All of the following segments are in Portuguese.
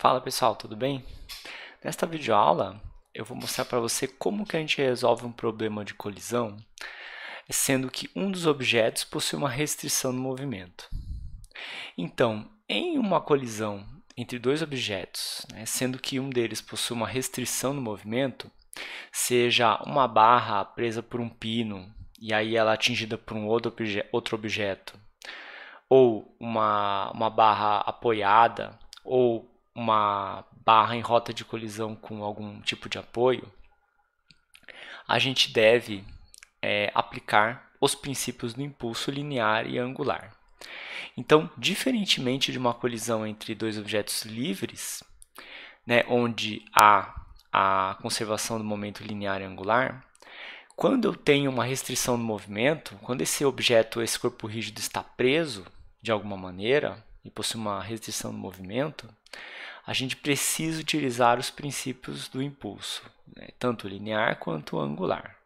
Fala pessoal, tudo bem? Nesta videoaula eu vou mostrar para você como que a gente resolve um problema de colisão, sendo que um dos objetos possui uma restrição no movimento. Então, em uma colisão entre dois objetos, sendo que um deles possui uma restrição no movimento, seja uma barra presa por um pino e aí ela é atingida por um outro objeto, ou uma barra apoiada, ou uma barra em rota de colisão com algum tipo de apoio, a gente deve aplicar os princípios do impulso linear e angular. Então, diferentemente de uma colisão entre dois objetos livres, onde há a conservação do momento linear e angular, quando eu tenho uma restrição no movimento, quando esse objeto, esse corpo rígido está preso de alguma maneira e possui uma restrição no movimento, a gente precisa utilizar os princípios do impulso, tanto linear quanto angular.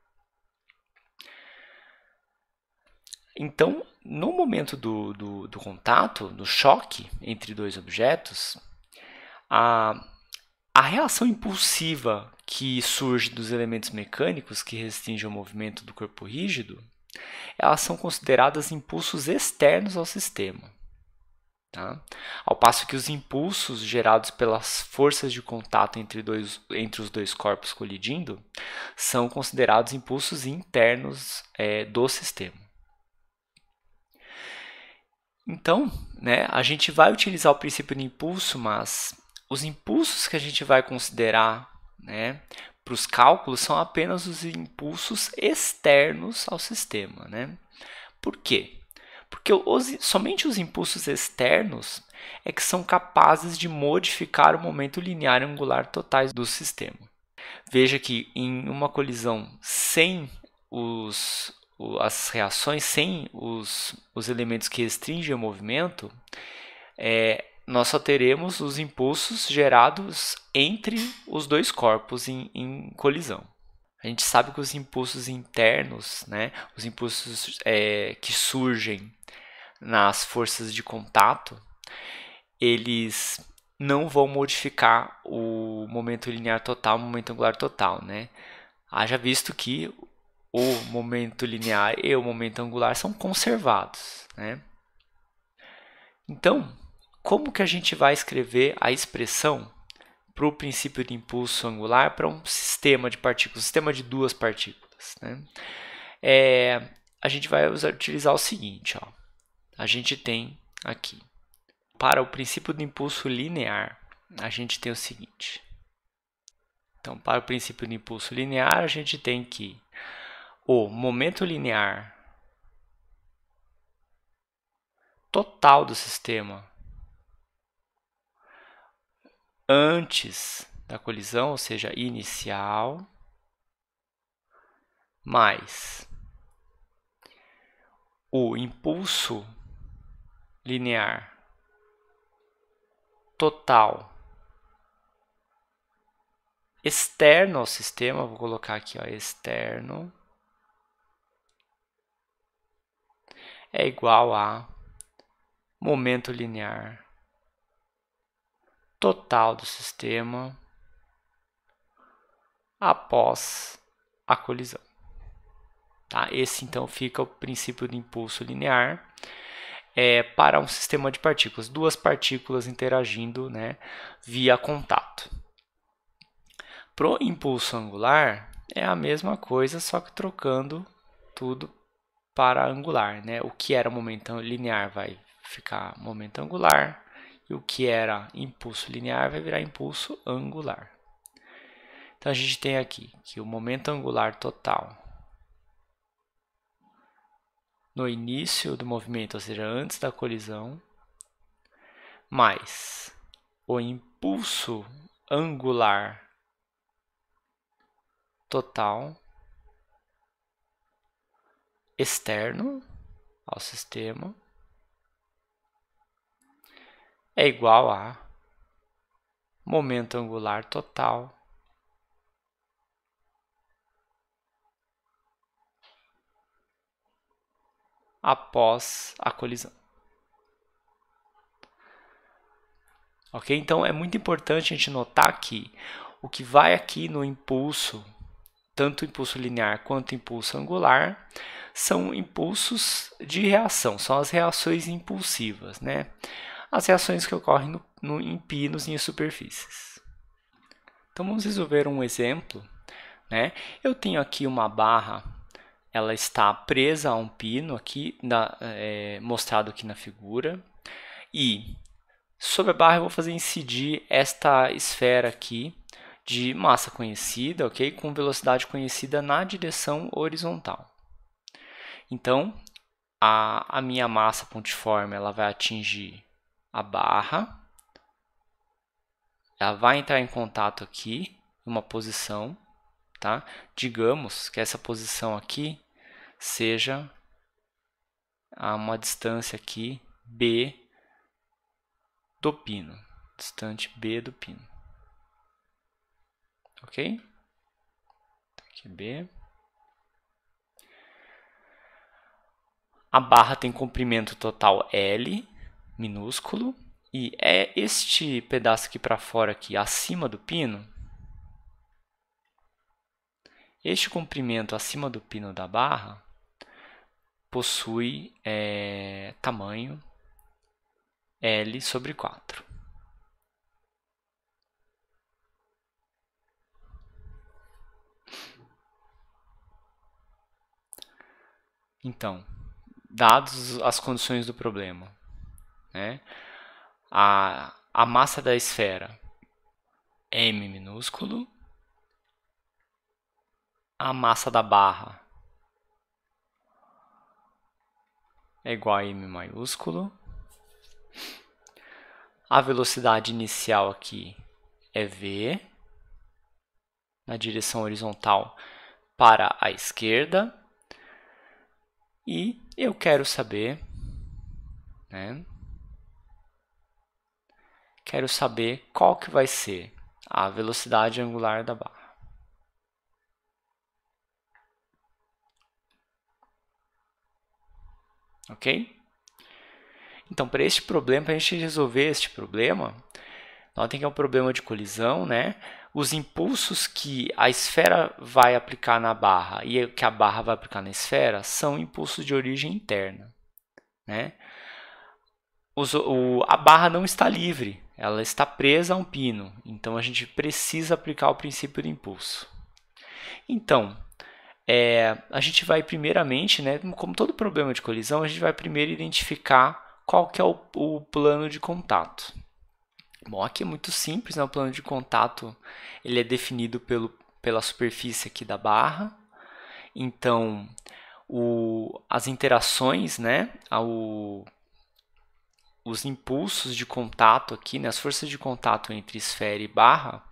Então, no momento do contato, do choque entre dois objetos, a, a reação impulsiva que surge dos elementos mecânicos que restringem o movimento do corpo rígido, elas são consideradas impulsos externos ao sistema. Tá? Ao passo que os impulsos gerados pelas forças de contato entre os dois corpos colidindo são considerados impulsos internos do sistema. Então, a gente vai utilizar o princípio do impulso, mas os impulsos que a gente vai considerar para os cálculos são apenas os impulsos externos ao sistema. Por quê? Porque somente os impulsos externos é que são capazes de modificar o momento linear e angular totais do sistema. Veja que em uma colisão sem as reações, sem os elementos que restringem o movimento, nós só teremos os impulsos gerados entre os dois corpos em colisão. A gente sabe que os impulsos internos, os impulsos que surgem nas forças de contato, eles não vão modificar o momento linear total, o momento angular total, Haja visto que o momento linear e o momento angular são conservados, Então, como que a gente vai escrever a expressão para o princípio de impulso angular para um sistema de partículas, um sistema de duas partículas, a gente vai utilizar o seguinte, ó. A gente tem aqui, para o princípio do impulso linear, a gente tem o seguinte. Então, para o princípio do impulso linear, a gente tem que o momento linear total do sistema antes da colisão, ou seja, inicial, mais o impulso linear total externo ao sistema, vou colocar aqui, ó, externo, é igual a momento linear total do sistema após a colisão. Tá? Esse então fica o princípio do impulso linear para um sistema de partículas, duas partículas interagindo via contato. Para o impulso angular é a mesma coisa, só que trocando tudo para angular. O que era momento linear vai ficar momento angular, e o que era impulso linear vai virar impulso angular. Então a gente tem aqui que o momento angular total no início do movimento, ou seja, antes da colisão, mais o impulso angular total externo ao sistema é igual a momento angular total após a colisão. Ok? Então é muito importante a gente notar que o que vai aqui no impulso, tanto o impulso linear quanto o impulso angular, são impulsos de reação, são as reações impulsivas, né? As reações que ocorrem em pinos e em superfícies. Então vamos resolver um exemplo, né? Eu tenho aqui uma barra, ela está presa a um pino aqui, mostrado aqui na figura, e sobre a barra eu vou fazer incidir esta esfera aqui de massa conhecida, ok? Com velocidade conhecida na direção horizontal. Então, a minha massa pontiforme ela vai atingir a barra, ela vai entrar em contato aqui, em uma posição, tá? Digamos que essa posição aqui seja a uma distância aqui B do pino, distante B do pino, ok? Aqui B. A barra tem comprimento total L, minúsculo, e é este pedaço aqui para fora, aqui, acima do pino, este comprimento acima do pino da barra possui tamanho L sobre 4. Então, dadas as condições do problema, né, a massa da esfera M minúsculo, a massa da barra é igual a M maiúsculo, a velocidade inicial aqui é V, na direção horizontal para a esquerda, e eu quero saber, né, qual que vai ser a velocidade angular da barra. Ok? Então, para este problema, para a gente resolver este problema, nós temos que é um problema de colisão, né? Os impulsos que a esfera vai aplicar na barra e que a barra vai aplicar na esfera são impulsos de origem interna, né? A barra não está livre, ela está presa a um pino, então a gente precisa aplicar o princípio do impulso. Então, a gente vai primeiramente, né, como todo problema de colisão, a gente vai primeiro identificar qual que é o plano de contato. Bom, aqui é muito simples, né? O plano de contato ele é definido pela superfície aqui da barra. Então, as interações, né, os impulsos de contato aqui, né, as forças de contato entre esfera e barra,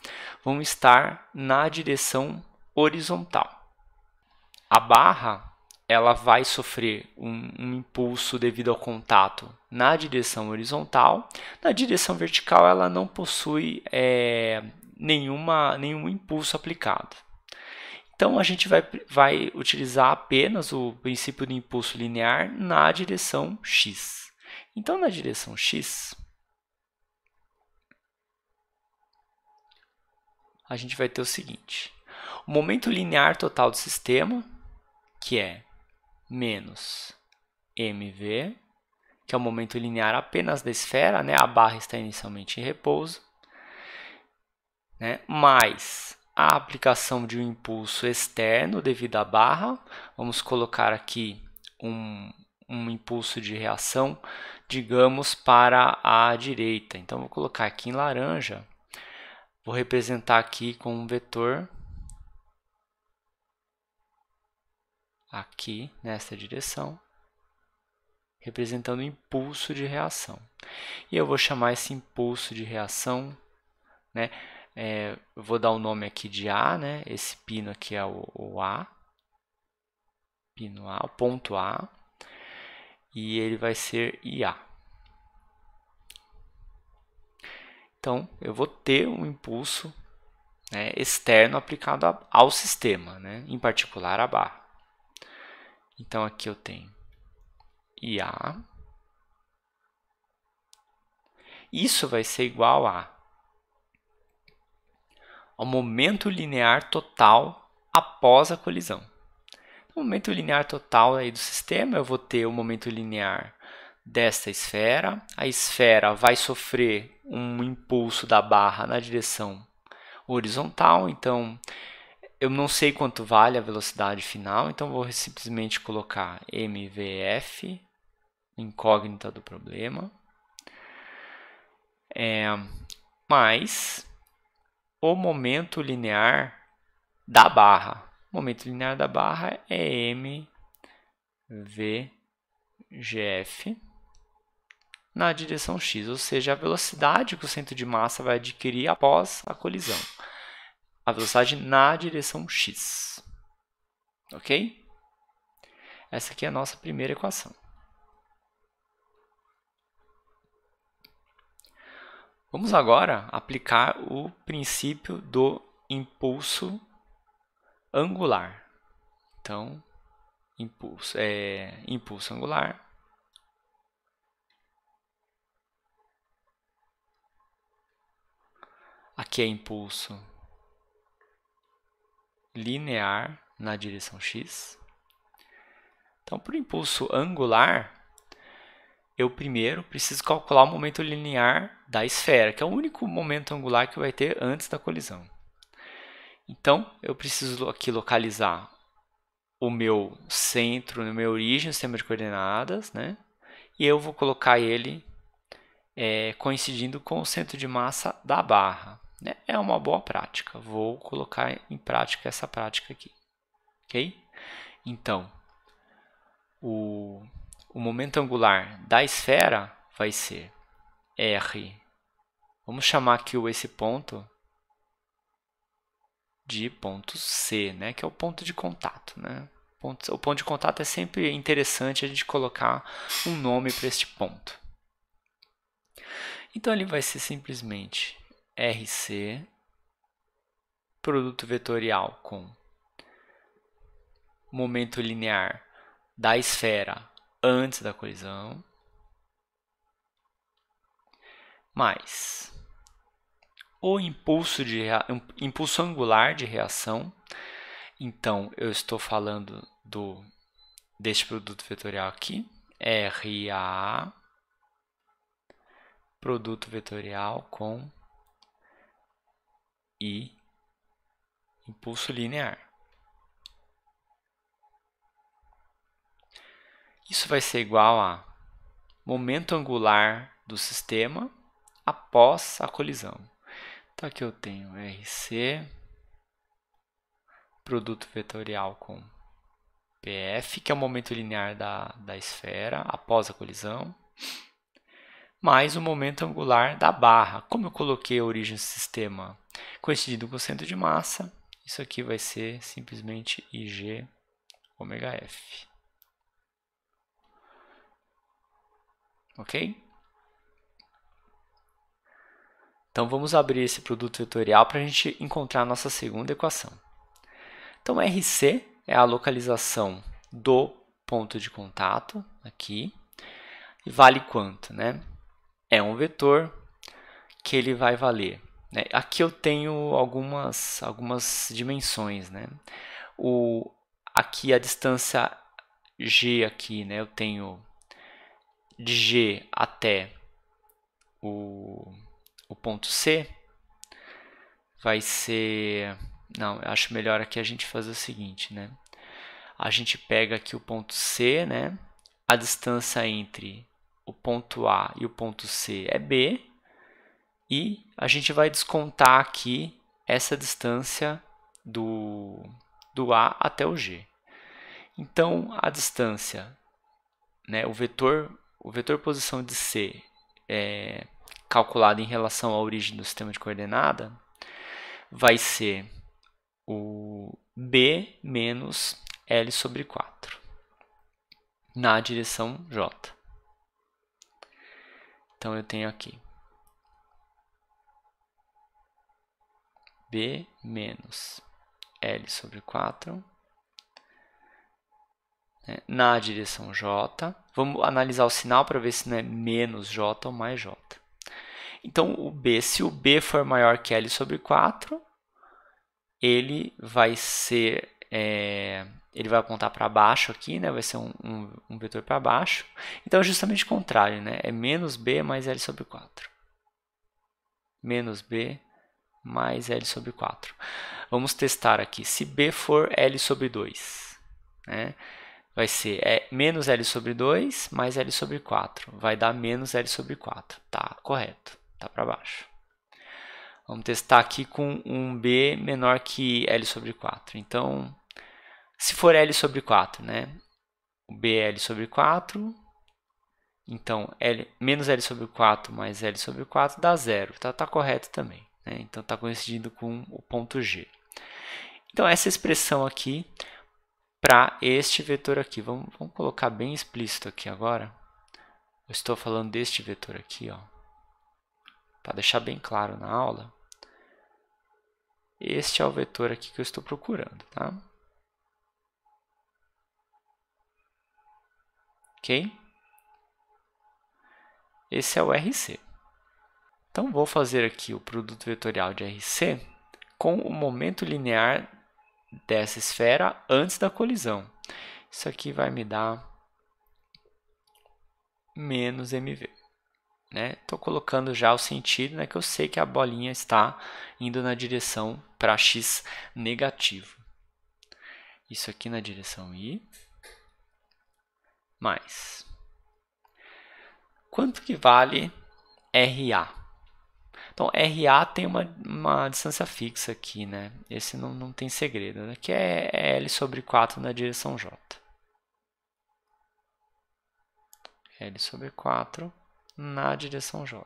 vão estar na direção horizontal. A barra ela vai sofrer um impulso devido ao contato na direção horizontal. Na direção vertical, ela não possui nenhum impulso aplicado. Então, a gente vai utilizar apenas o princípio do impulso linear na direção x. Então, na direção x, a gente vai ter o seguinte. O momento linear total do sistema, que é menos mv, que é o momento linear apenas da esfera, né? A barra está inicialmente em repouso, né? Mais a aplicação de um impulso externo devido à barra. Vamos colocar aqui um impulso de reação, digamos, para a direita. Então, vou colocar aqui em laranja, vou representar aqui com um vetor aqui nessa direção, representando o impulso de reação. E eu vou chamar esse impulso de reação, né? Eu vou dar o nome aqui de A, né? Esse pino aqui é o A, pino A, o ponto A, e ele vai ser IA. Então, eu vou ter um impulso, né, externo aplicado ao sistema, né? Em particular a barra. Então, aqui eu tenho IA. Isso vai ser igual ao momento linear total após a colisão. O momento linear total aí do sistema, eu vou ter o momento linear desta esfera. A esfera vai sofrer um impulso da barra na direção horizontal, então eu não sei quanto vale a velocidade final, então vou simplesmente colocar mvf, incógnita do problema, mais o momento linear da barra. O momento linear da barra é mvgf na direção x, ou seja, a velocidade que o centro de massa vai adquirir após a colisão. A velocidade na direção x. Ok? Essa aqui é a nossa primeira equação. Vamos agora aplicar o princípio do impulso angular. Então, impulso angular aqui é impulso linear na direção x. Então, para o impulso angular, eu primeiro preciso calcular o momento linear da esfera, que é o único momento angular que vai ter antes da colisão. Então, eu preciso aqui localizar o meu centro, a minha origem, o sistema de coordenadas, né? E eu vou colocar ele coincidindo com o centro de massa da barra. Né? É uma boa prática. Vou colocar em prática essa prática aqui. Ok? Então, o momento angular da esfera vai ser R. Vamos chamar aqui esse ponto de ponto C, né? Que é o ponto de contato. Né? O ponto de contato é sempre interessante a gente colocar um nome para este ponto. Então, ele vai ser simplesmente RC, produto vetorial com momento linear da esfera antes da colisão, mais o impulso angular de reação. Então, eu estou falando deste produto vetorial aqui, RA, produto vetorial com I, impulso linear. Isso vai ser igual a momento angular do sistema após a colisão. Então, aqui eu tenho RC, produto vetorial com PF, que é o momento linear da esfera após a colisão, mais o momento angular da barra. Como eu coloquei a origem do sistema coincidindo com o centro de massa, isso aqui vai ser simplesmente IG ômega F. Ok? Então, vamos abrir esse produto vetorial para a gente encontrar a nossa segunda equação. Então, RC é a localização do ponto de contato aqui. E vale quanto? Né? É um vetor que ele vai valer. Né? Aqui eu tenho algumas dimensões. Né? Aqui a distância G, aqui, né? Eu tenho de G até o ponto C, vai ser... Não, eu acho melhor aqui a gente fazer o seguinte, né? A gente pega aqui o ponto C, né? A distância entre o ponto A e o ponto C é B, e a gente vai descontar aqui essa distância do A até o G. Então, a distância, né, o vetor posição de C calculado em relação à origem do sistema de coordenada vai ser o B menos L sobre 4 na direção J. Então, eu tenho aqui B menos L sobre 4 na direção J. Vamos analisar o sinal para ver se não é menos J ou mais J. Então, o B, se o B for maior que L sobre 4, ele vai ser, ele vai apontar para baixo aqui, né? Vai ser um vetor para baixo. Então, é justamente o contrário, né? É menos B mais L sobre 4. Menos B mais L sobre 4. Vamos testar aqui. Se B for L sobre 2, né? Vai ser menos L sobre 2 mais L sobre 4. Vai dar menos L sobre 4. Tá, correto. Tá para baixo. Vamos testar aqui com um B menor que L sobre 4. Então, se for L sobre 4, né? O B é L sobre 4. Então, menos L sobre 4 mais L sobre 4 dá 0. Tá correto também. Né? Então, está coincidindo com o ponto G. Então, essa expressão aqui para este vetor aqui. Vamos colocar bem explícito aqui agora. Eu estou falando deste vetor aqui, ó, para deixar bem claro na aula. Este é o vetor aqui que eu estou procurando, tá? Ok? Esse é o RC. Então, vou fazer aqui o produto vetorial de RC com o momento linear dessa esfera antes da colisão. Isso aqui vai me dar menos mv. Estou colocando já o sentido, né, que eu sei que a bolinha está indo na direção para x negativo. Isso aqui na direção y, mais. Quanto que vale RA? Então, RA tem uma distância fixa aqui, né? Esse não tem segredo. Aqui é L sobre 4 na direção J. L sobre 4 na direção J.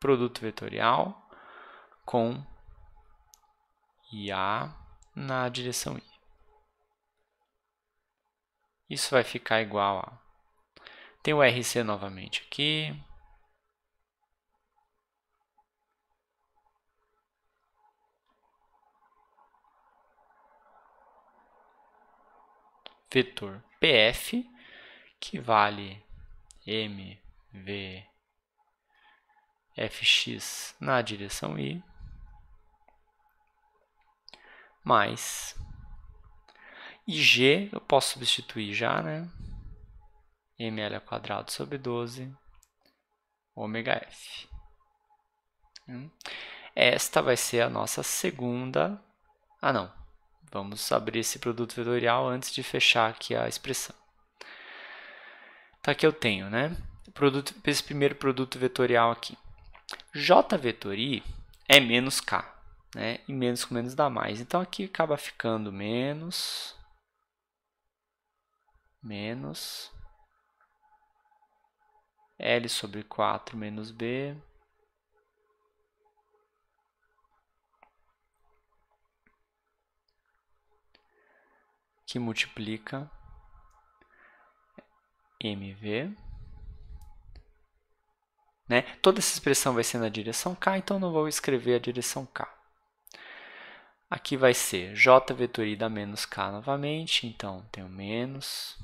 Produto vetorial com IA na direção I. Isso vai ficar igual a... Tem o RC novamente aqui. Vetor PF, que vale MV fx na direção y, mais IG, eu posso substituir já, né? ml ao quadrado sobre 12 ômega f. Esta vai ser a nossa segunda... Ah, não. Vamos abrir esse produto vetorial antes de fechar aqui a expressão. Então, aqui eu tenho, né? Esse primeiro produto vetorial aqui. J vetor i é menos k, né? E menos com menos dá mais. Então, aqui acaba ficando menos L sobre 4 menos B que multiplica MV. Né? Toda essa expressão vai ser na direção K, então não vou escrever a direção K. Aqui vai ser J vetor i dá menos K novamente, então tenho menos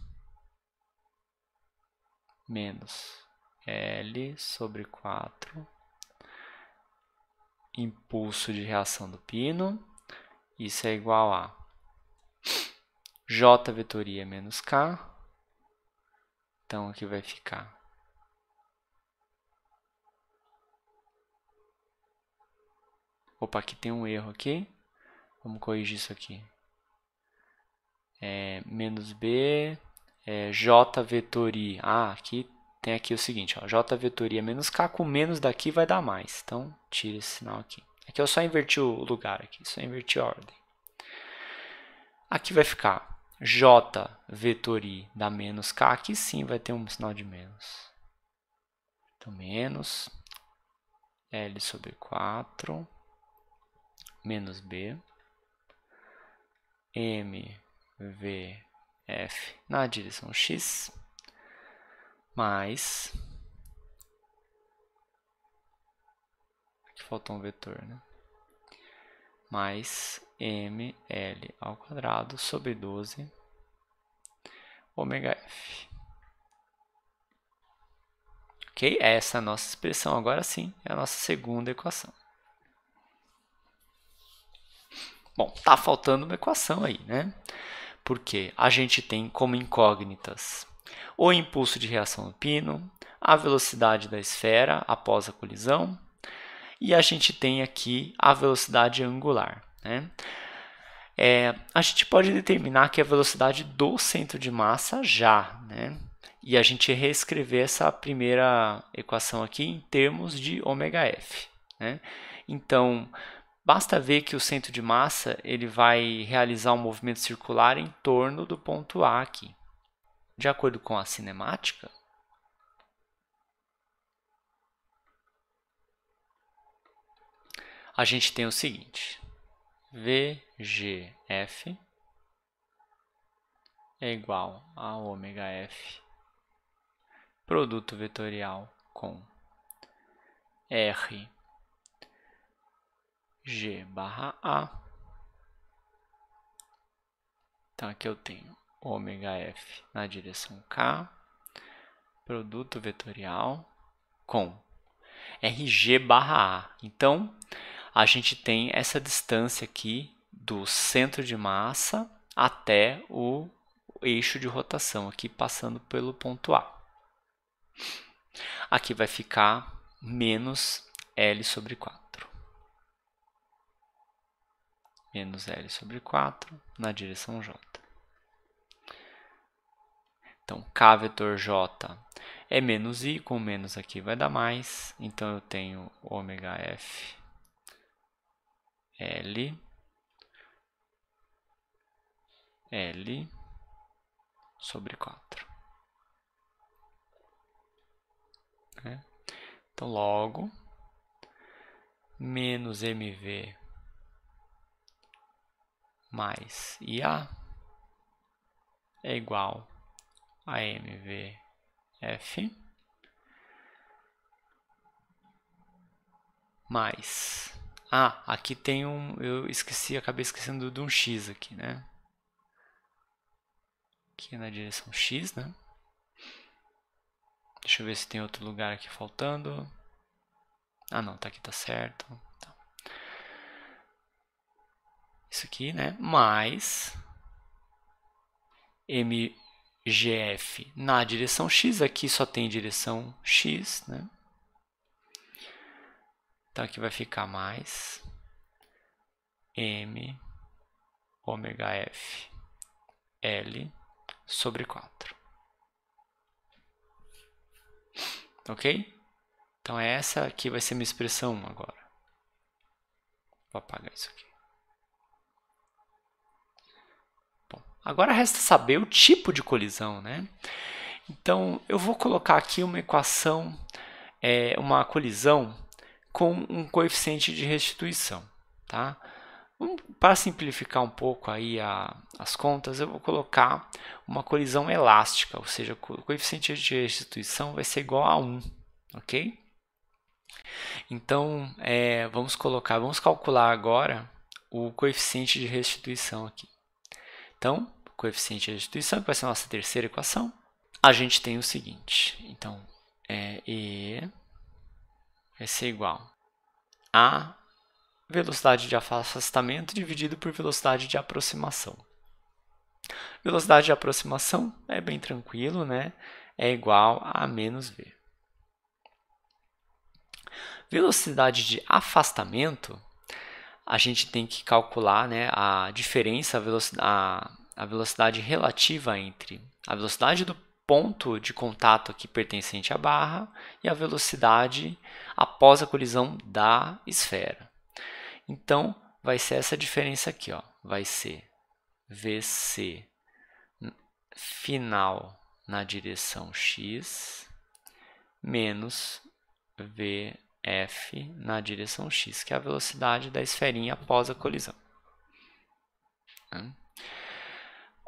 L sobre 4 impulso de reação do pino. Isso é igual a J vetor i é menos K. Então, aqui vai ficar Opa, aqui tem um erro aqui. Vamos corrigir isso aqui. Menos B, J vetor i. Ah, aqui tem aqui o seguinte, ó, J vetor i é menos K, com menos daqui vai dar mais. Então, tira esse sinal aqui. Aqui eu só inverti o lugar, aqui, só inverti a ordem. Aqui vai ficar J vetor i dá menos K, aqui sim vai ter um sinal de menos. Então, menos L sobre 4 menos B MVF na direção x mais... Aqui faltou um vetor, né? Mais ml ao quadrado sobre 12 ômega f. ok? Essa é a nossa expressão, agora sim, é a nossa segunda equação. Bom, tá faltando uma equação aí, né? Porque a gente tem como incógnitas o impulso de reação do pino, a velocidade da esfera após a colisão, e a gente tem aqui a velocidade angular, né? A gente pode determinar que a velocidade do centro de massa já, né? E a gente reescrever essa primeira equação aqui em termos de ωf, né? Então, basta ver que o centro de massa ele vai realizar um movimento circular em torno do ponto A aqui. De acordo com a cinemática, a gente tem o seguinte: VGF é igual a ωf, produto vetorial com RG/A. Então, aqui eu tenho ωf na direção K, produto vetorial com RG/A. Então, a gente tem essa distância aqui do centro de massa até o eixo de rotação, aqui passando pelo ponto A. Aqui vai ficar menos L/4. Menos L/4 na direção J. Então, K vetor J é menos I, com menos aqui vai dar mais. Então, eu tenho ωf L/4. Então, logo, menos mv mais IA é igual a mvf mais... aqui tem eu acabei esquecendo de um x aqui, né? Aqui na direção x, né? Deixa eu ver se tem outro lugar aqui faltando. Não, tá aqui, tá certo. Tá. Isso aqui, né? Mais mgf na direção x. Aqui só tem direção x, né? Então, aqui vai ficar mais m ωf L/4. Ok? Então, essa aqui vai ser minha expressão 1 agora. Vou apagar isso aqui. Bom, agora resta saber o tipo de colisão, né? Então, eu vou colocar aqui uma equação, uma colisão com um coeficiente de restituição, tá? Para simplificar um pouco aí as contas, eu vou colocar uma colisão elástica, ou seja, o coeficiente de restituição vai ser igual a 1, ok? Então, vamos calcular agora o coeficiente de restituição aqui. Então, o coeficiente de restituição, que vai ser a nossa terceira equação, a gente tem o seguinte. Então, E vai ser igual a velocidade de afastamento dividido por velocidade de aproximação. Velocidade de aproximação é bem tranquilo, né? É igual a menos v. Velocidade de afastamento, a gente tem que calcular, né, a diferença, a velocidade relativa entre a velocidade do ponto de contato aqui pertencente à barra e a velocidade após a colisão da esfera. Então, vai ser essa diferença aqui, ó. Vai ser VC final na direção x menos VF na direção x, que é a velocidade da esferinha após a colisão.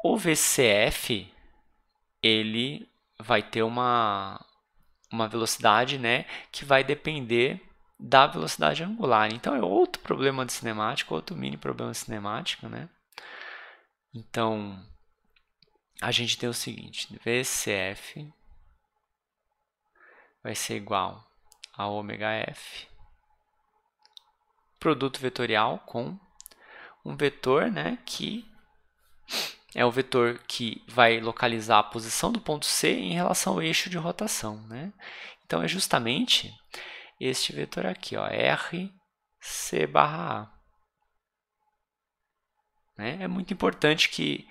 O VCF ele vai ter uma velocidade, né, que vai depender da velocidade angular. Então, é outro problema de cinemática, outro mini problema cinemático, né? Então, a gente tem o seguinte, VCF vai ser igual a ômega F, produto vetorial com um vetor, né, que é o vetor que vai localizar a posição do ponto C em relação ao eixo de rotação, né? Então, é justamente este vetor aqui, ó, RC barra A. Né? É muito importante que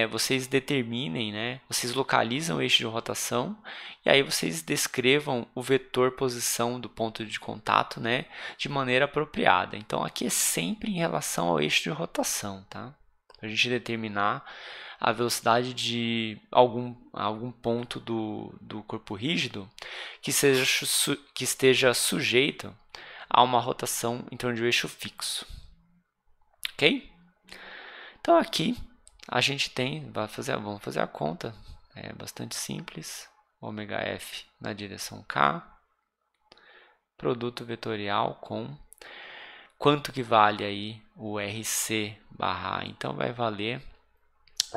vocês determinem, né? Vocês localizam o eixo de rotação e aí vocês descrevam o vetor posição do ponto de contato, né, de maneira apropriada. Então, aqui é sempre em relação ao eixo de rotação, tá? Para a gente determinar a velocidade de algum ponto do corpo rígido que esteja sujeito a uma rotação em torno de um eixo fixo. Ok? Então aqui a gente tem, vamos fazer a conta, é bastante simples, ômega F na direção K, produto vetorial com quanto que vale aí o RC barra A, então vai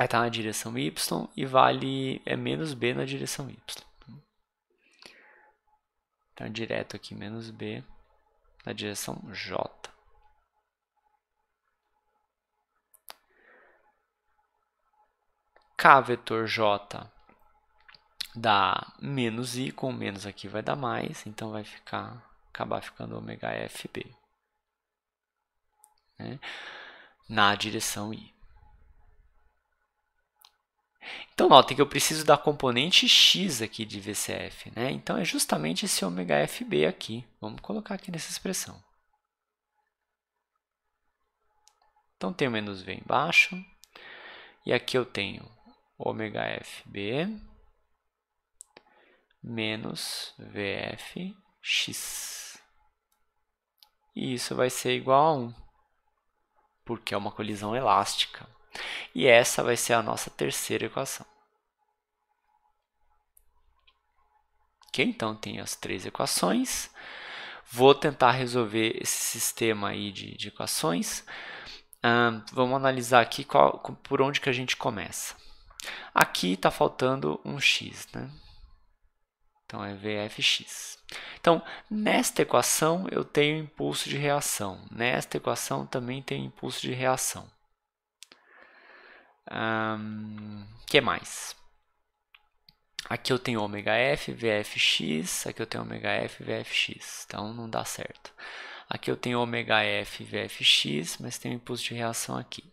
estar na direção Y e vale menos B na direção Y. Então direto aqui menos B na direção J. K vetor J dá menos I, com menos aqui vai dar mais, então vai acabar ficando ômega FB, né, na direção I. Então, notem que eu preciso da componente x aqui de VCF, né? Então, é justamente esse ômega FB aqui. Vamos colocar aqui nessa expressão. Então, tenho menos V embaixo. E aqui eu tenho ômega FB menos VFX. E isso vai ser igual a 1, porque é uma colisão elástica. E essa vai ser a nossa terceira equação. Ok? Então, tem as três equações. Vou tentar resolver esse sistema aí de equações. Vamos analisar aqui por onde que a gente começa. Aqui está faltando um x, né? Então, é VFX. Então, nesta equação eu tenho impulso de reação. Nesta equação também tem impulso de reação. Que mais? Aqui eu tenho ômega F, VFX. Aqui eu tenho ômega F, VFX. Então, não dá certo. Aqui eu tenho ômega F, VFX, mas tem um impulso de reação aqui.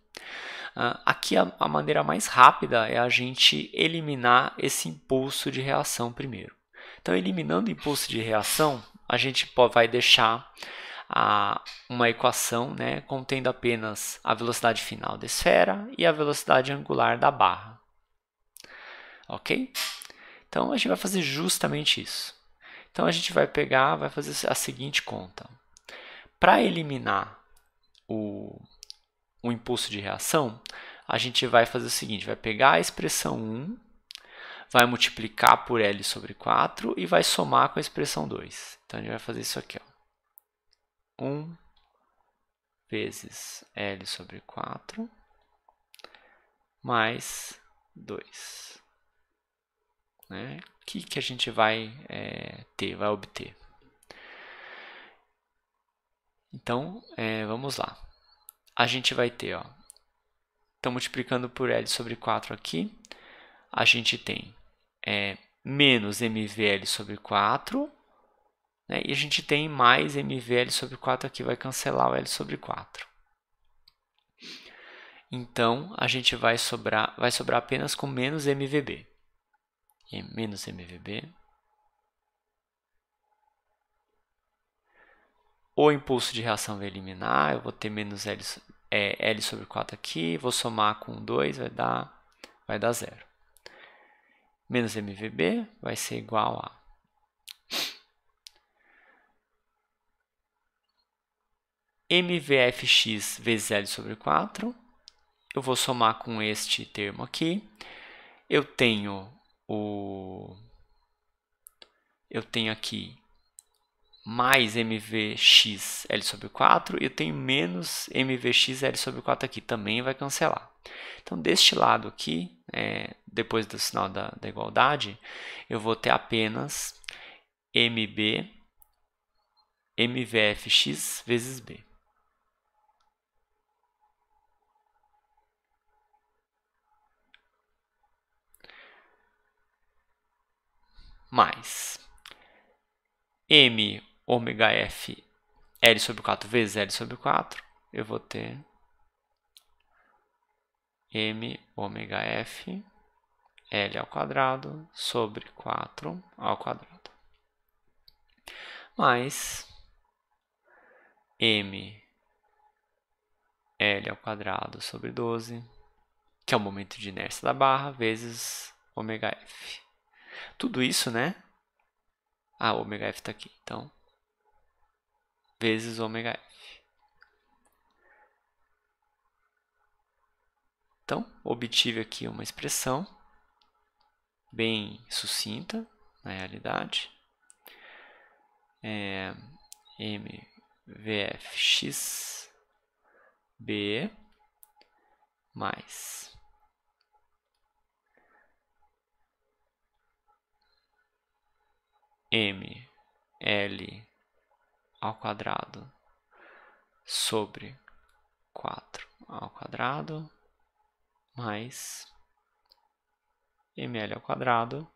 Aqui a maneira mais rápida é a gente eliminar esse impulso de reação primeiro. Então, eliminando o impulso de reação, a gente vai deixar uma equação, né, contendo apenas a velocidade final da esfera e a velocidade angular da barra. Ok? Então, a gente vai fazer justamente isso. Então, a gente vai fazer a seguinte conta. Para eliminar o impulso de reação, a gente vai fazer o seguinte, vai pegar a expressão 1, vai multiplicar por L sobre 4 e vai somar com a expressão 2. Então, a gente vai fazer isso aqui, ó. 1 vezes L sobre 4 mais 2. Né? O que a gente vai obter? Então, vamos lá. A gente vai ter, então multiplicando por L sobre 4 aqui, a gente tem menos mvL sobre 4, né, e a gente tem mais mvL sobre 4 aqui, vai cancelar o L sobre 4. Então, a gente vai sobrar apenas com menos mvB. E menos mvB. O impulso de reação vai eliminar, eu vou ter menos L sobre 4 aqui, vou somar com 2, vai dar 0. Menos mvB vai ser igual a mvfx vezes L sobre 4. Eu vou somar com este termo aqui. Eu tenho aqui mais mvx L sobre 4 e eu tenho menos mvx L sobre 4 aqui, também vai cancelar. Então, deste lado aqui, depois do sinal da igualdade, eu vou ter apenas mb mvfx vezes b. Mais m ômega f L sobre 4 vezes L sobre 4, eu vou ter m ômega f L ao quadrado sobre 4 ao quadrado. Mais m L ao quadrado sobre 12, que é o momento de inércia da barra, vezes ômega f. Tudo isso, né? Ah, o ômega f está aqui. Então, vezes ômega f. Então, obtive aqui uma expressão bem sucinta, na realidade. mvfx b mais ml ao quadrado sobre 4 ao quadrado mais ml ao quadrado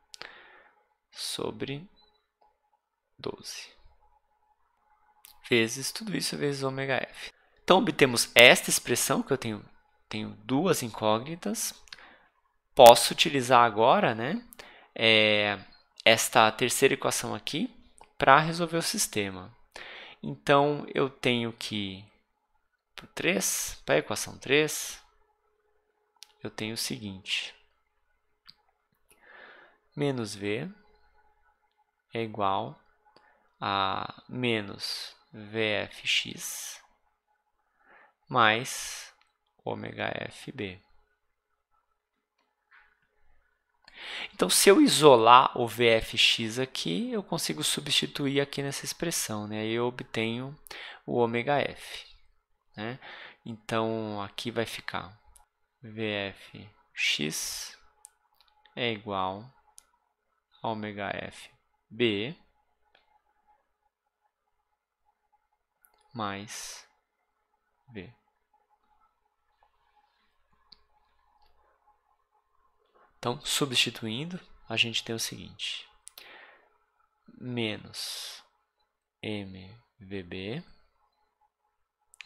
sobre 12 vezes tudo isso vezes ômega f. Então, obtemos esta expressão, que eu tenho duas incógnitas. Posso utilizar agora, né, esta terceira equação aqui para resolver o sistema. Então, eu tenho que, para a equação 3, eu tenho o seguinte. Menos v é igual a menos vfx mais ômega fb. Então, se eu isolar o vfx aqui, eu consigo substituir aqui nessa expressão, né? E eu obtenho o ômega f, né? Então, aqui vai ficar vfx é igual a ômega fb mais v. Então, substituindo, a gente tem o seguinte. Menos mvb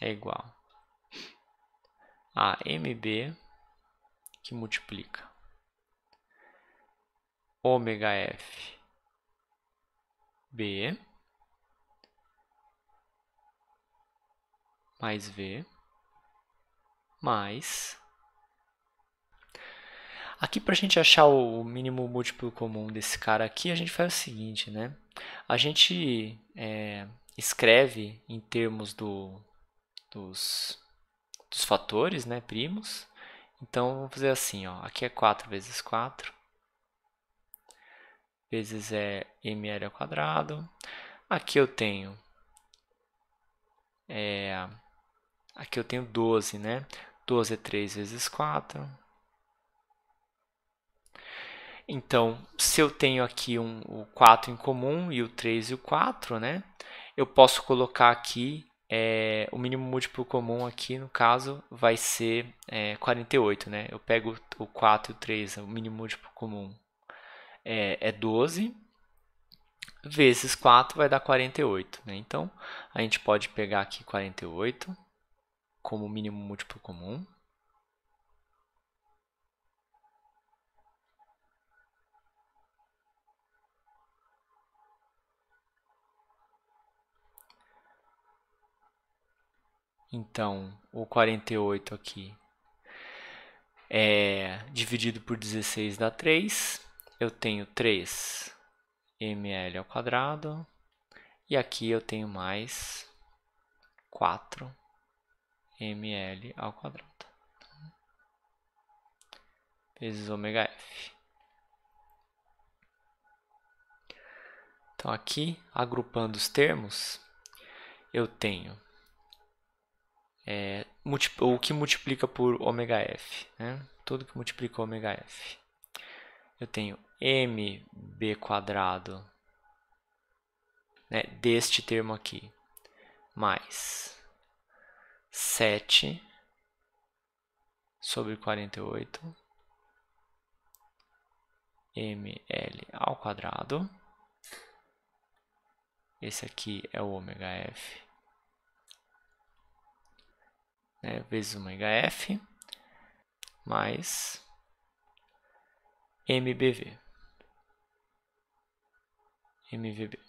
é igual a mb que multiplica ômega f b mais v mais... Aqui, para a gente achar o mínimo múltiplo comum desse cara aqui, a gente faz o seguinte, né? A gente escreve em termos dos fatores, né, primos. Então, vamos fazer assim, ó. Aqui é 4 vezes 4, vezes ml ao quadrado. Aqui eu tenho 12, né? 12 é 3 vezes 4. Então, se eu tenho aqui o 4 em comum e o 3 e o 4, né? Eu posso colocar aqui o mínimo múltiplo comum aqui, no caso, vai ser 48, né? Eu pego o 4 e o 3, o mínimo múltiplo comum é 12, vezes 4 vai dar 48, né? Então, a gente pode pegar aqui 48 como mínimo múltiplo comum. Então, o 48 aqui dividido por 16 dá 3. Eu tenho 3 ml ao quadrado. E aqui eu tenho mais 4 ml ao quadrado. Vezes ômega f. Então, aqui, agrupando os termos, eu tenho o que multiplica por ômega f, né? Tudo que multiplica ômega f. Eu tenho mb quadrado né, deste termo aqui, mais 7 sobre 48 ml ao quadrado. Esse aqui é o ômega F, né, vezes ômega F, mais MBV. MVB.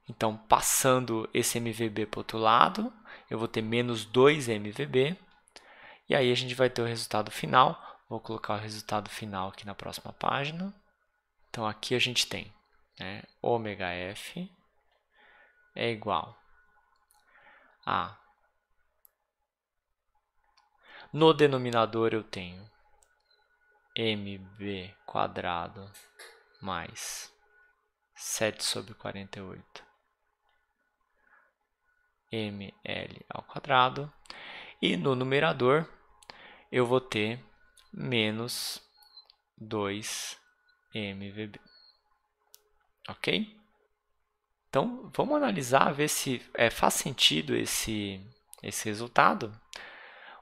Então, passando esse MVB para o outro lado, eu vou ter menos 2 MVB. E aí a gente vai ter o resultado final. Vou colocar o resultado final aqui na próxima página. Então, aqui a gente tem, né, ômega F é igual a... No denominador eu tenho mb quadrado mais 7 sobre 48 ml ao quadrado. E no numerador eu vou ter menos 2 MVB. Ok? Então, vamos analisar, ver se faz sentido esse resultado.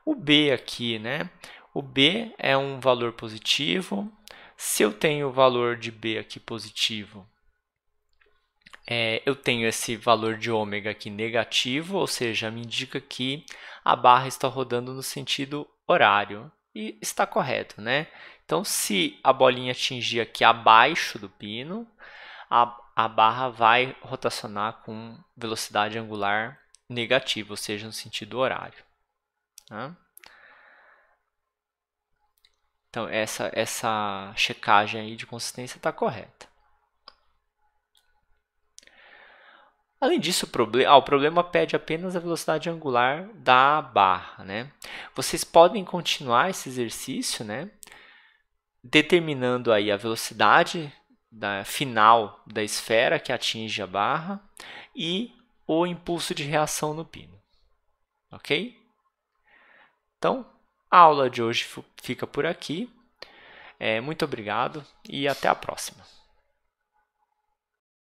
O B aqui, né? O B é um valor positivo. Se eu tenho o valor de B aqui positivo, eu tenho esse valor de ômega aqui negativo, ou seja, me indica que a barra está rodando no sentido horário. E está correto, né? Então, se a bolinha atingir aqui abaixo do pino, a barra vai rotacionar com velocidade angular negativa, ou seja, no sentido horário. Tá? Então, essa checagem aí de consistência está correta. Além disso, o problema pede apenas a velocidade angular da barra, né? Vocês podem continuar esse exercício, né, determinando aí a velocidade final da esfera que atinge a barra e o impulso de reação no pino. Ok? Então, a aula de hoje fica por aqui. Muito obrigado e até a próxima.